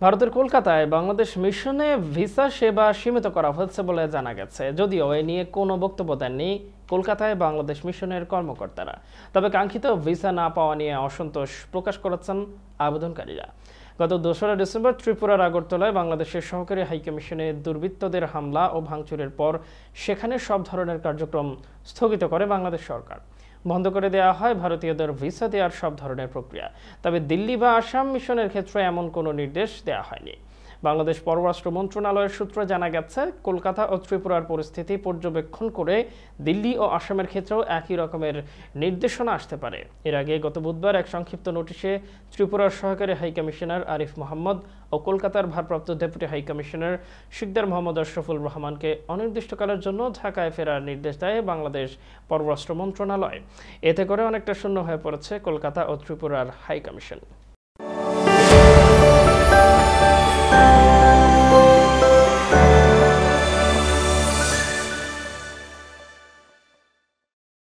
ভারতের কলকাতায় বাংলাদেশ মিশনে ভিসা সেবা সীমিত করা হচ্ছে বলে জানা গেছে, যদিও এ নিয়ে কোনো বক্তব্য দেননি কলকাতায় বাংলাদেশ মিশনের কর্মকর্তারা। তবে কাঙ্ক্ষিত ভিসা না পাওয়া নিয়ে অসন্তোষ প্রকাশ করেছেন আবেদনকারীরা। গত 2রা ডিসেম্বর ত্রিপুরার আগরতলায় বাংলাদেশের সহকারী হাইকমিশনে দুর্বৃত্তদের হামলা ও ভাঙচুরের পর সেখানে সব ধরনের কার্যক্রম স্থগিত করে বাংলাদেশ সরকার। বন্ধ করে দেওয়া হয় ভারতীয়দের ভিসা দেওয়ার সব ধরনের প্রক্রিয়া। তবে দিল্লি বা আসাম মিশনের ক্ষেত্রে এমন কোনো নির্দেশ দেওয়া হয়নি। বাংলাদেশ পররাষ্ট্র মন্ত্রণালয়ের সূত্রে জানা গেছে, কলকাতা ও ত্রিপুরার পরিস্থিতি পর্যবেক্ষণ করে দিল্লি ও আসামের ক্ষেত্রেও একই রকমের নির্দেশনা আসতে পারে। এর আগে গত বুধবার এক সংক্ষিপ্ত নোটিশে ত্রিপুরার সহকারী হাইকমিশনার আরিফ মোহাম্মদ ও কলকাতার ভারপ্রাপ্ত ডেপুটি হাইকমিশনার শিকদার মোহাম্মদ আশরাফুল রহমানকে অনির্দিষ্টকালের জন্য ঢাকায় ফেরার নির্দেশ দেয় বাংলাদেশ পররাষ্ট্র মন্ত্রণালয়। এতে করে অনেকটা শূন্য হয়ে পড়েছে কলকাতা ও ত্রিপুরার হাইকমিশন।